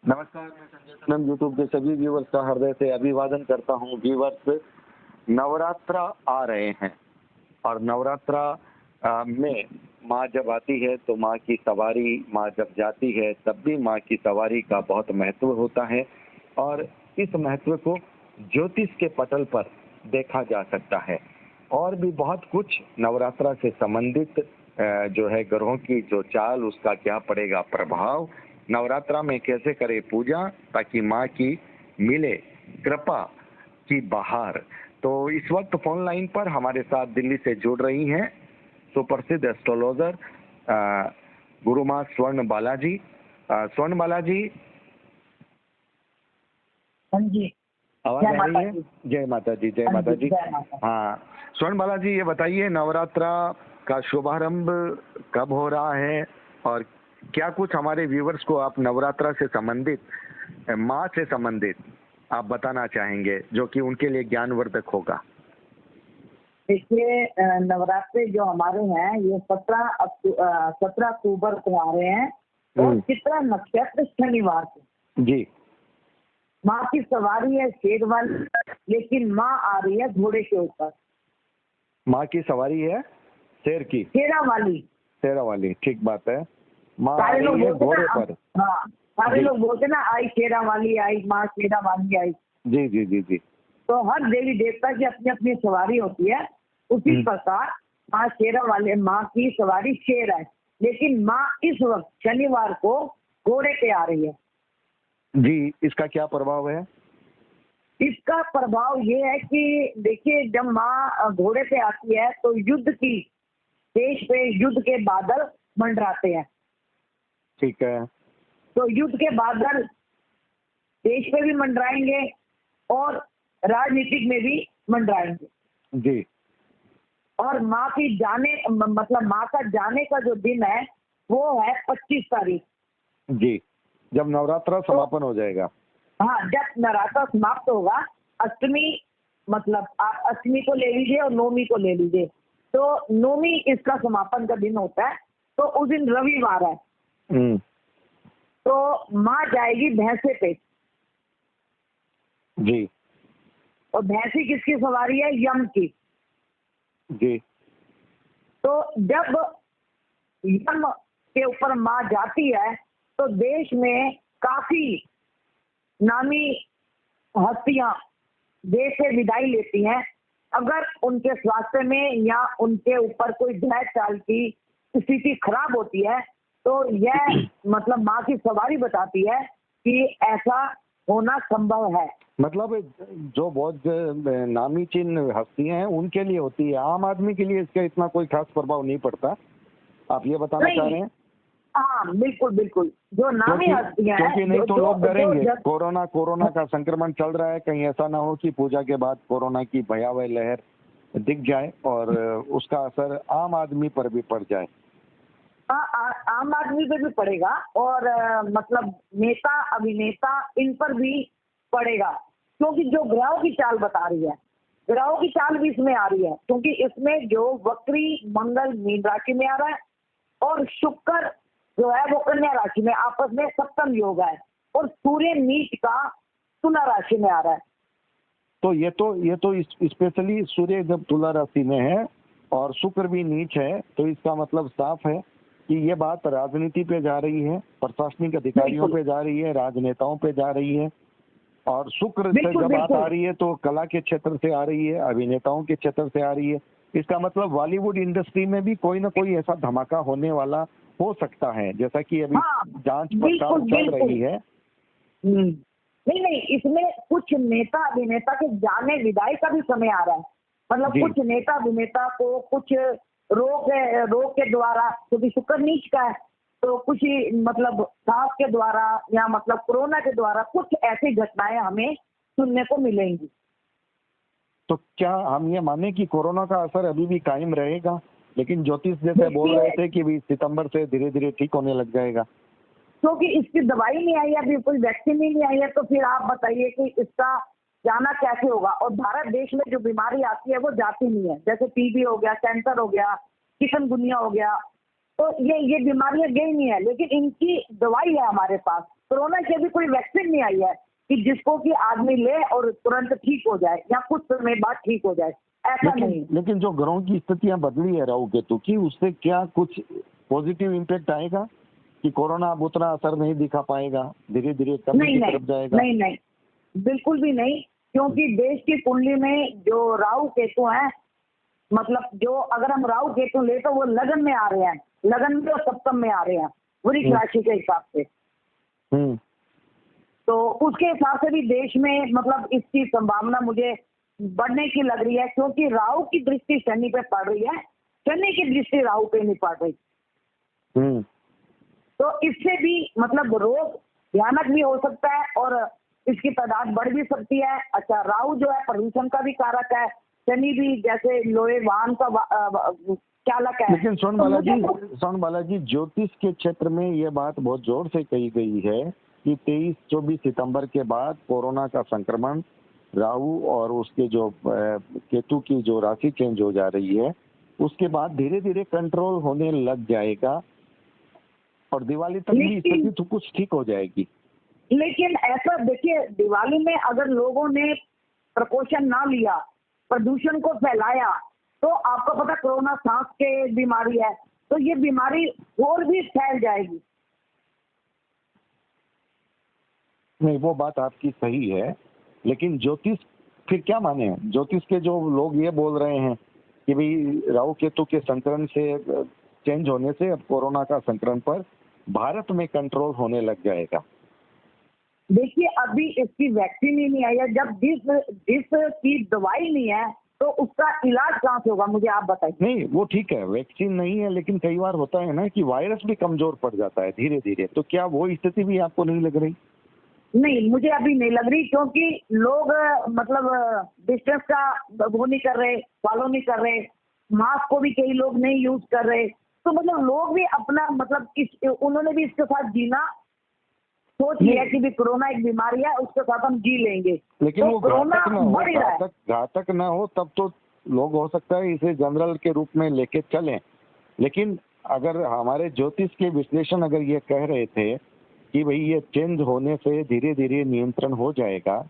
नमस्कार, मैं संजय सनम यूट्यूब के सभी व्यूवर्स का हृदय से अभिवादन करता हूं। व्यूवर्स, नवरात्रा आ रहे हैं और नवरात्रा में माँ जब आती है तो माँ की सवारी, माँ जब जाती है तब भी माँ की सवारी का बहुत महत्व होता है और इस महत्व को ज्योतिष के पटल पर देखा जा सकता है। और भी बहुत कुछ नवरात्रा से संबंधित जो है ग्रहों की जो चाल, उसका क्या पड़ेगा प्रभाव, नवरात्रा में कैसे करें पूजा ताकि माँ की मिले कृपा की बहार। तो इस वक्त फोन लाइन पर हमारे साथ दिल्ली से जुड़ रही हैं सुप्रसिद्ध एस्ट्रोलॉजर गुरु माँ स्वर्ण बालाजी। स्वर्ण बालाजी, हाँ जी, आवाज आ रही है? जय माता जी, जय माता जी। हाँ, स्वर्ण बालाजी, ये बताइए नवरात्रा का शुभारंभ कब हो रहा है और क्या कुछ हमारे व्यूवर्स को आप नवरात्रा से संबंधित, माँ से संबंधित आप बताना चाहेंगे जो कि उनके लिए ज्ञानवर्धक होगा? देखिए, नवरात्रि जो हमारे हैं ये 17 अक्टूबर को आ रहे हैं और चित्रा नक्षत्र शनिवार को। जी। माँ की सवारी है शेर वाली, लेकिन माँ आ रही है घोड़े के ऊपर। माँ की सवारी है शेर की, शेरा वाली, शेरा वाली, ठीक बात है। माँ आ सारे लोग रही है बोलते घोड़े ना, पर। हाँ, सारे लोग बोलते ना, आई शेरा वाली आई, माँ शेरा वाली आई। जी जी जी जी। तो हर देवी देवता की अपनी अपनी सवारी होती है। उसी प्रकार माँ शेरा वाले, माँ की सवारी शेर है, लेकिन माँ इस वक्त शनिवार को घोड़े पे आ रही है। जी, इसका क्या प्रभाव है? इसका प्रभाव ये है कि देखिए, जब माँ घोड़े पे आती है तो युद्ध की, देश पे युद्ध के बादल मंडराते हैं। ठीक है। तो युद्ध के बादल देश पे भी मंडराएंगे और राजनीतिक में भी मंडराएंगे। जी। और माँ की जाने, मतलब माँ का जाने का जो दिन है वो है 25 तारीख। जी, जब नवरात्रा समापन हो जाएगा। हाँ, जब नवरात्रा समाप्त होगा, अष्टमी, मतलब आप अष्टमी को ले लीजिए और नौमी को ले लीजिए, तो नौमी इसका समापन का दिन होता है, तो उस दिन रविवार है। तो माँ जाएगी भैंसे पे। जी। और भैंसी किसकी सवारी है? यम की। जी। तो जब यम के ऊपर माँ जाती है तो देश में काफी नामी हस्तियां देश से विदाई लेती हैं। अगर उनके स्वास्थ्य में या उनके ऊपर कोई ग्रह चाल की स्थिति खराब होती है तो यह मतलब माँ की सवारी बताती है कि ऐसा होना संभव है। मतलब जो बहुत नामी चिन्ह हस्तियां हैं उनके लिए होती है, आम आदमी के लिए इसका इतना कोई खास प्रभाव नहीं पड़ता, आप ये बताना चाह रहे हैं? हाँ, बिल्कुल बिल्कुल, जो नामी हस्तियां हैं, क्योंकि नहीं तो लोग डरेंगे, कोरोना का संक्रमण चल रहा है, कहीं ऐसा ना हो कि पूजा के बाद कोरोना की भयावह लहर दिख जाए और उसका असर आम आदमी पर भी पड़ जाए। आम आदमी पे भी पड़ेगा और मतलब नेता अभिनेता इन पर भी पड़ेगा, क्योंकि जो ग्रहों की चाल बता रही है, ग्रहों की चाल भी इसमें आ रही है, क्योंकि इसमें जो वक्री मंगल मीन राशि में आ रहा है और शुक्र जो है वो कन्या राशि में, आपस में सप्तम योग है, और सूर्य नीच का तुला राशि में आ रहा है। तो ये तो स्पेशली सूर्य जब तुला राशि में है और शुक्र भी नीच है, तो इसका मतलब साफ है कि ये बात राजनीति पे जा रही है, प्रशासनिक अधिकारियों पे जा रही है, राजनेताओं पे जा रही है। और शुक्र से जब बात आ रही है तो कला के क्षेत्र से आ रही है, अभिनेताओं के क्षेत्र से आ रही है। इसका मतलब बॉलीवुड इंडस्ट्री में भी कोई ना कोई ऐसा धमाका होने वाला हो सकता है, जैसा कि अभी जांच पड़ताल चल रही है। नहीं, इसमें कुछ नेता अभिनेता के जाने विदाई का भी समय आ रहा है। मतलब कुछ नेता अभिनेता को कुछ रोग के द्वारा, क्योंकि शुक्र नीच का है, तो कुछ मतलब सांस के द्वारा या मतलब कोरोना के द्वारा कुछ ऐसी घटनाएं हमें सुनने को मिलेंगी। तो क्या हम ये माने कि कोरोना का असर अभी भी कायम रहेगा? लेकिन ज्योतिष जैसे बोल रहे थे कि सितंबर से धीरे धीरे ठीक होने लग जाएगा। क्योंकि इसकी दवाई नहीं आई है, अभी कोई वैक्सीन ही नहीं आई है, तो फिर आप बताइए कि इसका जाना कैसे होगा। और भारत देश में जो बीमारी आती है वो जाती नहीं है, जैसे टीबी हो गया, कैंसर हो गया, चिकनगुनिया हो गया, तो ये बीमारियां गई नहीं है, लेकिन इनकी दवाई है हमारे पास। कोरोना की अभी कोई वैक्सीन नहीं आई है कि जिसको कि आदमी ले और तुरंत ठीक हो जाए या कुछ समय बाद ठीक हो जाए, ऐसा नहीं। लेकिन जो ग्रहों की स्थितियां बदली है राहु केतु की, उससे क्या कुछ पॉजिटिव इम्पैक्ट आएगा कि कोरोना अब उतना असर नहीं दिखा पाएगा, धीरे धीरे कमी की तरफ जाएगा? नहीं नहीं, बिल्कुल भी नहीं, क्योंकि देश की कुंडली में जो राहु केतु है, मतलब जो अगर हम राहु केतु ले तो वो लगन में आ रहे हैं, लगन में और सप्तम में आ रहे हैं वृष राशि के हिसाब से। तो उसके हिसाब से भी देश में मतलब इसकी संभावना मुझे बढ़ने की लग रही है, क्योंकि राहु की दृष्टि शनि पे पड़ रही है, शनि की दृष्टि राहु पे नहीं पड़ रही। तो इससे भी मतलब रोग भयानक भी हो सकता है और इसकी तादाद बढ़ भी सकती है। अच्छा, राहु जो है प्रदूषण का भी कारक है, शनि भी जैसे लोहे वाहन का चालक है। लेकिन सोन बालाजी, ज्योतिष के क्षेत्र में ये बात बहुत जोर से कही गई है कि 23-24 सितंबर के बाद कोरोना का संक्रमण राहु और उसके जो केतु की जो राशि चेंज हो जा रही है, उसके बाद धीरे धीरे कंट्रोल होने लग जाएगा और दिवाली तक भी स्थिति तो कुछ ठीक हो जाएगी। लेकिन ऐसा देखिए, दिवाली में अगर लोगों ने प्रिकॉशन ना लिया, प्रदूषण को फैलाया, तो आपको पता कोरोना सांस के बीमारी है, तो ये बीमारी और भी फैल जाएगी। नहीं, वो बात आपकी सही है, लेकिन ज्योतिष फिर क्या माने? ज्योतिष के जो लोग ये बोल रहे हैं कि भाई राहु केतु के संक्रमण से चेंज होने से अब कोरोना का संक्रमण पर भारत में कंट्रोल होने लग जाएगा। देखिए, अभी इसकी वैक्सीन ही नहीं आई है। जब जिसकी दवाई नहीं है तो उसका इलाज कहाँ से होगा, मुझे आप बताइए। नहीं, वो ठीक है, वैक्सीन नहीं है, लेकिन कई बार होता है ना कि वायरस भी कमजोर पड़ जाता है धीरे धीरे, तो क्या वो स्थिति भी आपको नहीं लग रही? नहीं, मुझे अभी नहीं लग रही, क्योंकि लोग मतलब डिस्टेंस का वो नहीं कर रहे, फॉलो नहीं कर रहे, मास्क को भी कई लोग नहीं यूज कर रहे, तो मतलब लोग भी अपना मतलब उन्होंने भी इसके साथ जीना सोच लिया कि भी कोरोना एक बीमारी है, उसके साथ हम जी लेंगे। लेकिन तो वो कोरोना बढ़ रहा है। घातक ना हो तब तो लोग हो सकता है इसे जनरल के रूप में लेके चलें, लेकिन अगर हमारे ज्योतिष के विश्लेषण अगर ये कह रहे थे कि भाई ये चेंज होने से धीरे धीरे नियंत्रण हो जाएगा,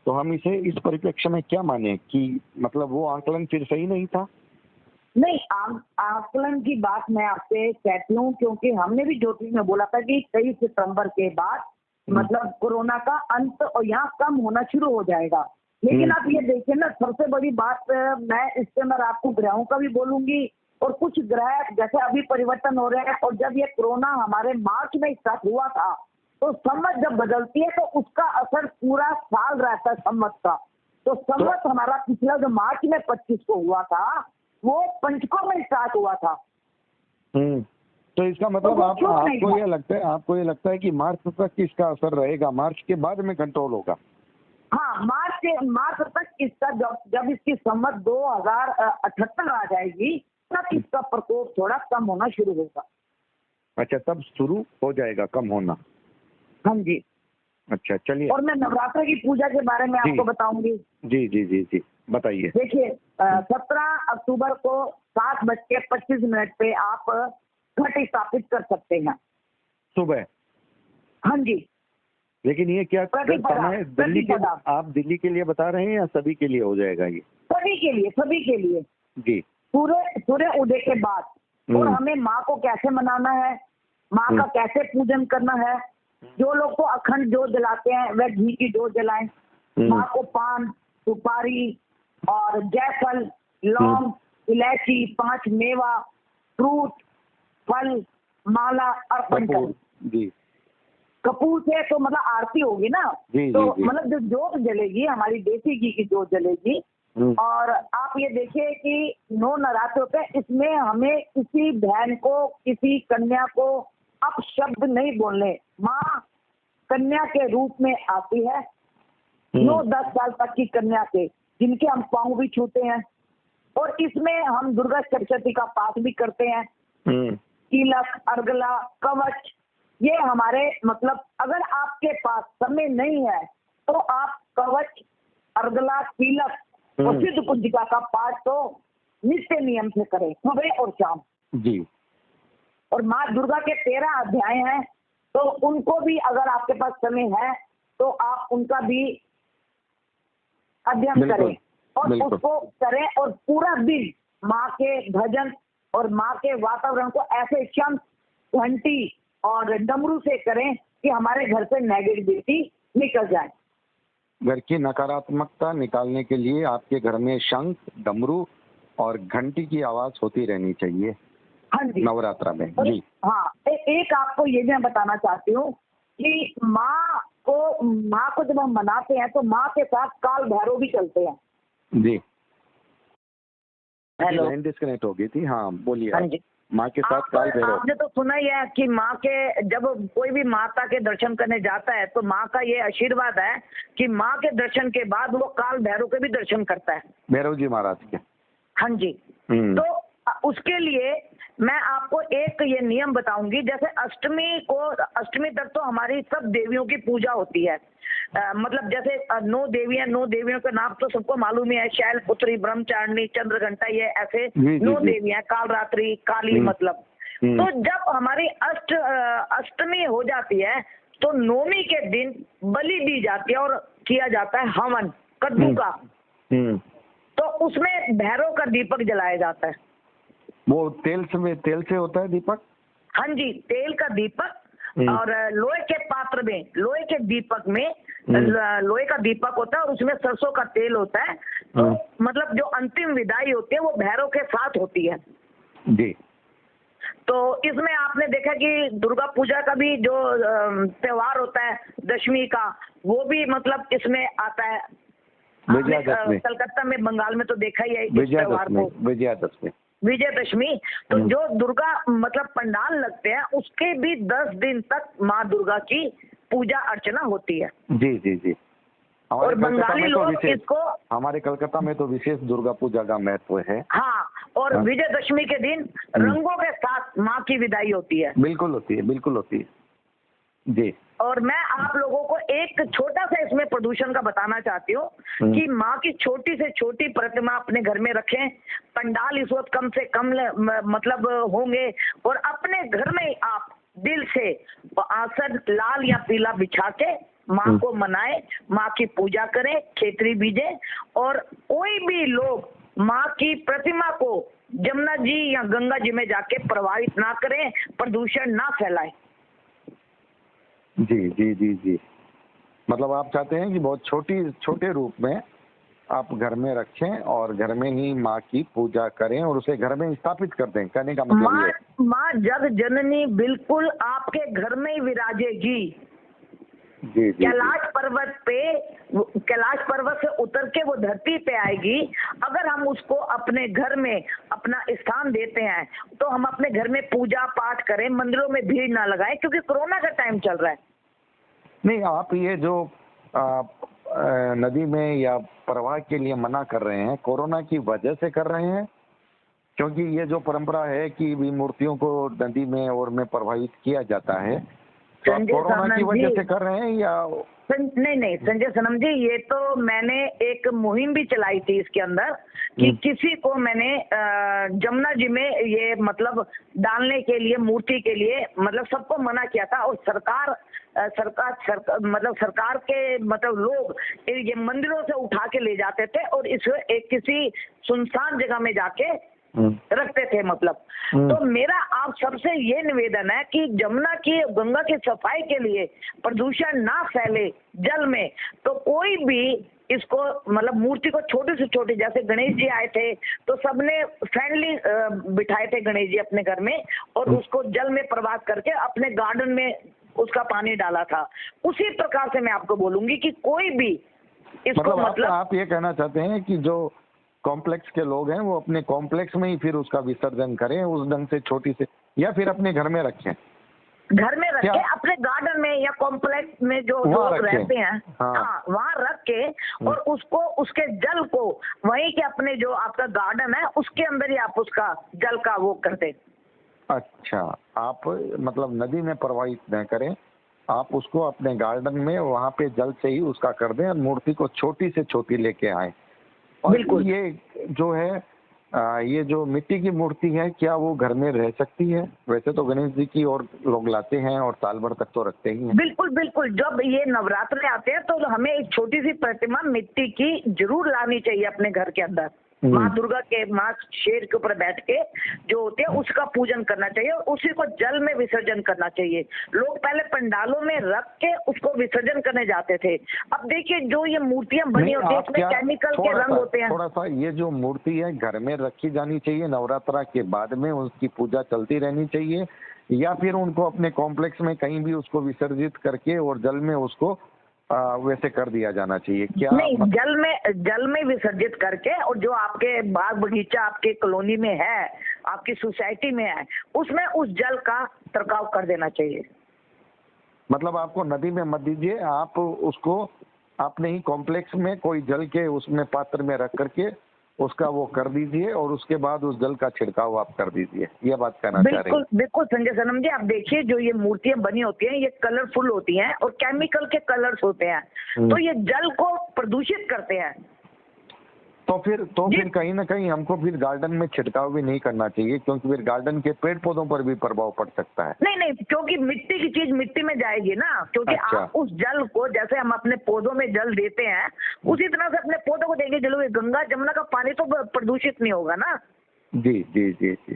तो हम इसे इस परिप्रेक्ष्य में क्या माने कि मतलब वो आंकलन फिर सही नहीं था? नहीं, आकलन की बात मैं आपसे कहती हूँ, क्योंकि हमने भी ज्योतिष में बोला था कि 23 सितंबर के बाद मतलब कोरोना का अंत और यहाँ कम होना शुरू हो जाएगा। लेकिन आप ये देखिए ना, सबसे बड़ी बात मैं इससे मैं आपको ग्रहों का भी बोलूंगी, और कुछ ग्रह जैसे अभी परिवर्तन हो रहे हैं, और जब ये कोरोना हमारे मार्च में स्टार्ट हुआ था, तो संवत जब बदलती है तो उसका असर पूरा साल रहता है संवत का। तो संवत हमारा पिछला जो मार्च में 25 को हुआ था, वो पंचकों में स्टार्ट हुआ था। तो इसका मतलब तो आपको ये लगता है कि मार्च तक इसका असर रहेगा, मार्च के बाद में कंट्रोल होगा? हाँ, मार्च तक इसका जब इसकी संवत 2078 आ जाएगी, तब इसका प्रकोप थोड़ा कम होना शुरू होगा। अच्छा, तब शुरू हो जाएगा कम होना? हाँ जी। अच्छा, चलिए। और मैं नवरात्र की पूजा के बारे में आपको बताऊंगी। जी जी जी जी, बताइए। देखिए, 17 अक्टूबर को 7:25 पे आप घट स्थापित कर सकते हैं सुबह। हाँ जी। लेकिन ये क्या समय दिल्ली के, आप दिल्ली के लिए बता रहे हैं या सभी के लिए हो जाएगा ये? सभी के लिए जी। सूर्य उदय के बाद। और हमें माँ को कैसे मनाना है, माँ का कैसे पूजन करना है। जो लोग को अखंड जोत जलाते हैं वह घी की जोत जलाएं। माँ को पान, सुपारी और जायफल, लौंग, इलायची, 5 मेवा, फ्रूट, फल, माला अर्पण करें। कपूर से तो मतलब आरती होगी ना, तो मतलब जो जोत जलेगी हमारी देसी घी की जोत जलेगी। और आप ये देखिए कि 9 नवरात्रों पे इसमें हमें किसी बहन को, किसी कन्या को अपशब्द नहीं बोलने। माँ कन्या के रूप में आती है, 9-10 साल तक की कन्या के, जिनके हम पाँव भी छूते हैं। और इसमें हम दुर्गा सप्तशती का पाठ भी करते हैं। तिलक, अर्गला, कवच, ये हमारे मतलब अगर आपके पास समय नहीं है तो आप कवच, अर्गला, तिलक और सिद्ध कुंजिका का पाठ तो नित्य नियम से करें, सुबह और शाम। जी। और माँ दुर्गा के 13 अध्याय हैं, तो उनको भी अगर आपके पास समय है तो आप उनका भी अध्ययन बिल्कुल, करें और बिल्कुल। उसको करें और पूरा दिन माँ के भजन और माँ के वातावरण को ऐसे शांत, घंटी और डमरू से करें कि हमारे घर से नेगेटिविटी निकल जाए। घर की नकारात्मकता निकालने के लिए आपके घर में शंख, डमरू और घंटी की आवाज होती रहनी चाहिए हाँ जी। नवरात्रा में। और जी, हाँ, एक आपको ये भी मैं बताना चाहती हूँ कि माँ को जब हम मनाते हैं तो माँ के साथ काल भैरव भी चलते हैं। जी। हेलो। लाइन डिस्कनेक्ट हो गई थी। हाँ, बोलिए हाँ आप। जी। माँ के साथ काल भैरव। आपने तो सुना ही है कि माँ के जब कोई भी माता के दर्शन करने जाता है तो माँ का ये आशीर्वाद है कि माँ के दर्शन के बाद वो काल भैरव के भी दर्शन करता है। भैरव जी महाराज के। हाँ जी। तो उसके लिए मैं आपको एक ये नियम बताऊंगी। जैसे अष्टमी तक तो हमारी सब देवियों की पूजा होती है। मतलब जैसे 9 देवियों का नाम तो सबको मालूम ही है। शैलपुत्री, ब्रह्मचारिणी, चंद्रघंटा, ये ऐसे जी, जी, 9 जी। देवियां, कालरात्रि, काली मतलब। तो जब हमारी अष्टमी हो जाती है तो नौमी के दिन बलि दी जाती है और किया जाता है हवन कद्दू का। तो उसमें भैरव का दीपक जलाया जाता है। वो तेल से होता है दीपक। हाँ जी, तेल का दीपक और लोहे के पात्र में, लोहे के दीपक में लोहे का दीपक होता है और उसमें सरसों का तेल होता है। तो मतलब जो अंतिम विदाई होती है वो भैरव के साथ होती है। जी। तो इसमें आपने देखा कि दुर्गा पूजा का भी जो त्योहार होता है दशमी का, वो भी मतलब इसमें आता है। विजयादशमी। कलकत्ता में, बंगाल में तो देखा ही है इस त्योहार को, विजयदशमी। तो जो दुर्गा मतलब पंडाल लगते हैं उसके भी 10 दिन तक माँ दुर्गा की पूजा अर्चना होती है। जी, जी, जी। और बंगाली लोग इसको, हमारे कलकत्ता में तो विशेष दुर्गा पूजा का महत्व है। हाँ, और विजयदशमी के दिन रंगों के साथ माँ की विदाई होती है। बिल्कुल होती है, बिल्कुल होती है। जी। और मैं आप लोगों को एक छोटा सा इसमें प्रदूषण का बताना चाहती हूँ कि माँ की छोटी से छोटी प्रतिमा अपने घर में रखें। पंडाल इस वक्त कम से कम मतलब होंगे और अपने घर में आप दिल से आसन लाल या पीला बिछा के माँ को मनाए, माँ की पूजा करें, खेतरी बीजे। और कोई भी लोग माँ की प्रतिमा को जमुना जी या गंगा जी में जाके प्रवाहित ना करें, प्रदूषण ना फैलाएं। जी, जी, जी, जी। मतलब आप चाहते हैं कि बहुत छोटे रूप में आप घर में रखें और घर में ही माँ की पूजा करें और उसे घर में स्थापित कर दें। कहने का मतलब ये है। माँ जग जननी बिल्कुल आपके घर में ही विराजेगी। जी, जी, कैलाश पर्वत से उतर के वो धरती पे आएगी। अगर हम उसको अपने घर में अपना स्थान देते हैं तो हम अपने घर में पूजा पाठ करें, मंदिरों में भीड़ ना लगाएं, क्योंकि कोरोना का टाइम चल रहा है। नहीं, आप ये जो नदी में या प्रवाह के लिए मना कर रहे हैं, कोरोना की वजह से कर रहे हैं? क्योंकि ये जो परंपरा है कि भी मूर्तियों को नदी में और में प्रवाहित किया जाता है, तो आप कोरोना की वजह से कर रहे हैं या? नहीं संजय सनम जी, ये तो मैंने एक मुहिम भी चलाई थी इसके अंदर कि किसी को मैंने जमुना जी में ये मतलब डालने के लिए, मूर्ति के लिए मतलब सबको मना किया था। और सरकार के मतलब लोग ये मंदिरों से उठा के ले जाते थे और इस एक किसी सुनसान जगह में जाके रखते थे मतलब। तो मेरा आप सबसे ये निवेदन है कि जमुना की, गंगा की सफाई के लिए प्रदूषण ना फैले जल में, तो कोई भी इसको मतलब मूर्ति को छोटी से छोटी, जैसे गणेश जी आए थे तो सबने फ्रेंडली बिठाए थे गणेश जी अपने घर में और उसको जल में प्रवाहित करके अपने गार्डन में उसका पानी डाला था। उसी प्रकार से मैं आपको बोलूंगी कि कोई भी इसको मतलब आप ये कहना चाहते हैं कि जो कॉम्प्लेक्स के लोग हैं वो अपने कॉम्प्लेक्स में ही फिर उसका विसर्जन करें उस ढंग से छोटी से, या फिर अपने घर में रखें? घर में रखे, अपने गार्डन में या कॉम्प्लेक्स में जो लोग रहते हैं, हाँ वहाँ रख के और उसको, उसके जल को वहीं के अपने जो आपका गार्डन है उसके अंदर ही आप उसका जल का वो कर दें। अच्छा, आप मतलब नदी में प्रवाहित न करें, आप उसको अपने गार्डन में वहाँ पे जल से ही उसका कर दें और मूर्ति को छोटी से छोटी लेके आए। और बिल्कुल। ये जो है ये जो मिट्टी की मूर्ति है क्या वो घर में रह सकती है? वैसे तो गणेश जी की और लोग लाते हैं और साल भर तक तो रखते ही हैं। बिल्कुल बिल्कुल, जब ये नवरात्रे आते हैं तो हमें एक छोटी सी प्रतिमा मिट्टी की जरूर लानी चाहिए अपने घर के अंदर। माँ दुर्गा के, माँ शेर के ऊपर बैठ के जो होते हैं उसका पूजन करना चाहिए और उसी को जल में विसर्जन करना चाहिए। लोग पहले पंडालों में रख के उसको विसर्जन करने जाते थे। अब देखिए जो ये मूर्तियां बनी नहीं, होती है आप इसमें क्या केमिकल के रंग होते हैं। थोड़ा सा ये जो मूर्ति है घर में रखी जानी चाहिए, नवरात्रा के बाद में उसकी पूजा चलती रहनी चाहिए, या फिर उनको अपने कॉम्प्लेक्स में कहीं भी उसको विसर्जित करके और जल में उसको वैसे कर दिया जाना चाहिए क्या? नहीं, जल में विसर्जित करके, और जो आपके बाग बगीचा आपके कॉलोनी में है, आपकी सोसाइटी में है, उसमें उस जल का छिड़काव कर देना चाहिए। मतलब आपको नदी में मत दीजिए, आप उसको अपने ही कॉम्प्लेक्स में कोई जल के उसमें पात्र में रख करके उसका वो कर दीजिए और उसके बाद उस जल का छिड़काव आप कर दीजिए, ये बात कहना चाह रहे हैं? बिल्कुल बिल्कुल संजय सनम जी, आप देखिए जो ये मूर्तियां बनी होती हैं ये कलरफुल होती हैं और केमिकल के कलर्स होते हैं, तो ये जल को प्रदूषित करते हैं। तो फिर कहीं ना कहीं हमको फिर गार्डन में छिड़काव भी नहीं करना चाहिए, क्योंकि फिर गार्डन के पेड़ पौधों पर भी प्रभाव पड़ सकता है। नहीं नहीं, क्योंकि मिट्टी की चीज मिट्टी में जाएगी ना, क्योंकि अच्छा। आप उस जल को, जैसे हम अपने पौधों में जल देते हैं उसी तरह से अपने पौधों को देंगे जल। गंगा जमुना का पानी तो प्रदूषित नहीं होगा ना। जी जी जी जी।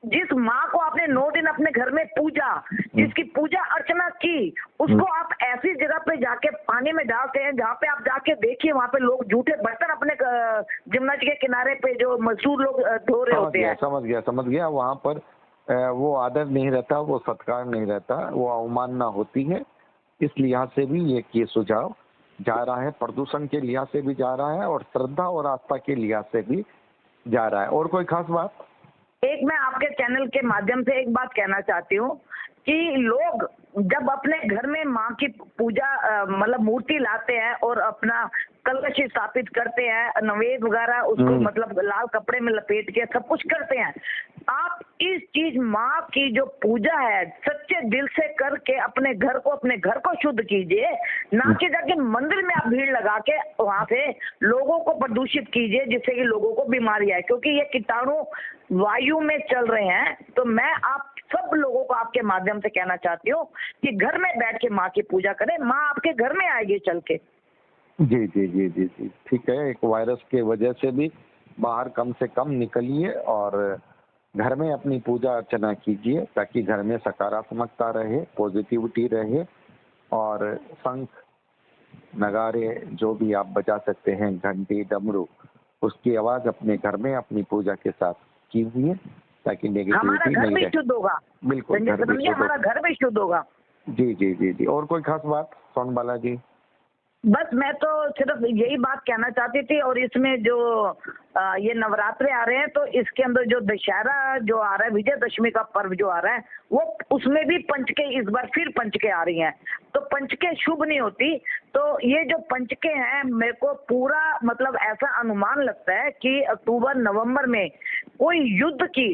जिस माँ को आपने 9 दिन अपने घर में पूजा, जिसकी पूजा अर्चना की, उसको आप ऐसी जगह पे जाके पानी में डालते हैं जहाँ पे आप जाके देखिए वहाँ पे लोग जूठे बर्तन अपने जमुना जी के किनारे पे जो मजदूर लोग धो रहे होते हैं। समझ गया। वहाँ पर वो आदर नहीं रहता, वो सत्कार नहीं रहता, वो अवमानना होती है। इस लिहाज से भी ये सुझाव जा रहा है, प्रदूषण के लिहाज से भी जा रहा है और श्रद्धा और आस्था के लिहाज से भी जा रहा है। और कोई खास बात? एक मैं आपके चैनल के माध्यम से एक बात कहना चाहती हूँ कि लोग जब अपने घर में माँ की पूजा मतलब मूर्ति लाते हैं और अपना कलश स्थापित करते हैं, नवेद वगैरह उसको मतलब लाल कपड़े में लपेट के सब कुछ करते हैं, आप इस चीज माँ की जो पूजा है सच्चे दिल से करके अपने घर को शुद्ध कीजिए, ना कि जाके मंदिर में आप भीड़ लगा के वहां से लोगों को प्रदूषित कीजिए जिससे कि लोगों को बीमारी आए, क्योंकि ये कीटाणु वायु में चल रहे हैं। तो मैं आप सब लोगों को आपके माध्यम से कहना चाहती हूँ कि घर में बैठ के माँ की पूजा करें, माँ आपके घर में आएगी चल के। जी जी जी जी जी, ठीक है। एक वायरस के वजह से भी बाहर कम से कम निकलिए और घर में अपनी पूजा अर्चना कीजिए ताकि घर में सकारात्मकता रहे, पॉजिटिविटी रहे। और शंख, नगारे जो भी आप बजा सकते हैं, घंटी, डमरू, उसकी आवाज अपने घर में अपनी पूजा के साथ कीजिए ताकि नेगेटिविटी हमारा घर नहीं भी रहे। शुद्ध होगा। बिल्कुल, हमारा घर भी शुद्ध होगा। जी जी जी जी। और कोई खास बात सोनबाला जी? बस मैं तो सिर्फ यही बात कहना चाहती थी। और इसमें जो ये नवरात्रे आ रहे हैं तो इसके अंदर जो दशहरा जो आ रहा है, विजयदशमी का पर्व जो आ रहा है, वो उसमें भी पंचके, इस बार फिर पंचके आ रही हैं। तो पंचके शुभ नहीं होती, तो ये जो पंचके हैं मेरे को पूरा मतलब ऐसा अनुमान लगता है कि अक्टूबर नवंबर में कोई युद्ध की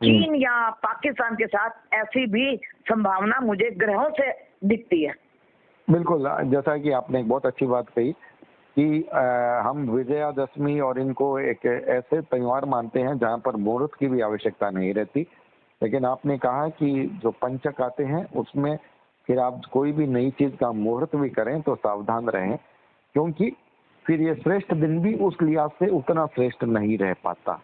चीन या पाकिस्तान के साथ ऐसी भी संभावना मुझे ग्रहों से दिखती है। बिल्कुल, जैसा कि आपने एक बहुत अच्छी बात कही कि हम विजयादशमी और इनको एक ऐसे त्योहार मानते हैं जहां पर मुहूर्त की भी आवश्यकता नहीं रहती, लेकिन आपने कहा कि जो पंचक आते हैं उसमें फिर आप कोई भी नई चीज का मुहूर्त भी करें तो सावधान रहें, क्योंकि फिर ये श्रेष्ठ दिन भी उस लिहाज से उतना श्रेष्ठ नहीं रह पाता।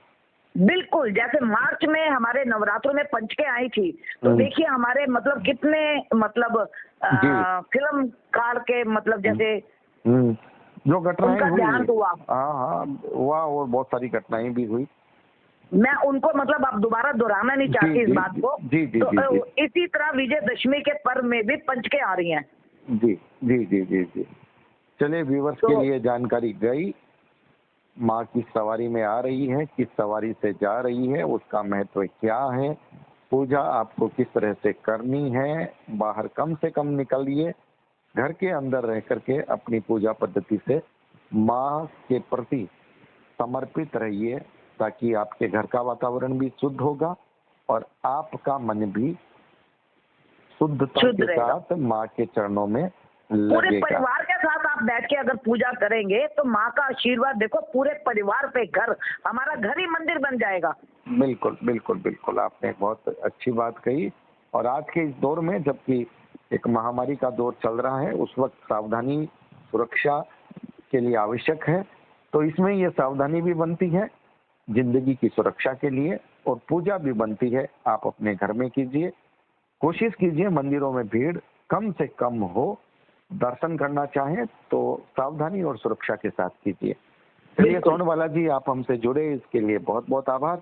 बिल्कुल, जैसे मार्च में हमारे नवरात्रों में पंचके आई थी, तो देखिए हमारे मतलब कितने मतलब फिल्म कार के मतलब जैसे जो घटनाएं हुई, देहांत हुआ। हाँ हुआ, और बहुत सारी घटनाएं भी हुई। मैं उनको मतलब अब दोबारा दोहराना नहीं चाहती इस बात को। तो इसी तरह विजयदशमी के पर्व में भी पंचके आ रही हैं। जी जी जी जी जी। चलिए, व्यूवर्स के लिए जानकारी गई, माँ किस सवारी में आ रही है, किस सवारी से जा रही है, उसका महत्व क्या है, पूजा आपको किस तरह से करनी है। बाहर कम से कम निकलिए, घर के अंदर रह करके अपनी पूजा पद्धति से माँ के प्रति समर्पित रहिए ताकि आपके घर का वातावरण भी शुद्ध होगा और आपका मन भी शुद्धता के साथ माँ के चरणों में लगेगा। पूरे परिवार के साथ आप बैठ के अगर पूजा करेंगे तो माँ का आशीर्वाद देखो पूरे परिवार पे, घर, हमारा घर ही मंदिर बन जाएगा। बिल्कुल बिल्कुल बिल्कुल, आपने बहुत अच्छी बात कही। और आज के इस दौर में जबकि एक महामारी का दौर चल रहा है, उस वक्त सावधानी सुरक्षा के लिए आवश्यक है। तो इसमें ये सावधानी भी बनती है जिंदगी की सुरक्षा के लिए, और पूजा भी बनती है आप अपने घर में कीजिए। कोशिश कीजिए मंदिरों में भीड़ कम से कम हो, दर्शन करना चाहें तो सावधानी और सुरक्षा के साथ कीजिए। चलिए सोनबाला जी, आप हमसे जुड़े इसके लिए बहुत बहुत आभार।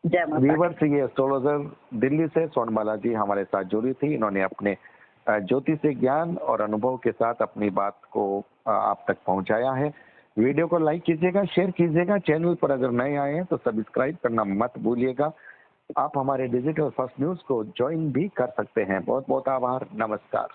जय माता। व्यूवर्स, ये एस्ट्रोलॉजर दिल्ली से सोनबाला जी हमारे साथ जुड़ी थी। इन्होंने अपने ज्योतिषी ज्ञान और अनुभव के साथ अपनी बात को आप तक पहुंचाया है। वीडियो को लाइक कीजिएगा, शेयर कीजिएगा। चैनल पर अगर नए आए हैं तो सब्सक्राइब करना मत भूलिएगा। आप हमारे डिजिटल फर्स्ट न्यूज को ज्वाइन भी कर सकते हैं। बहुत बहुत आभार, नमस्कार।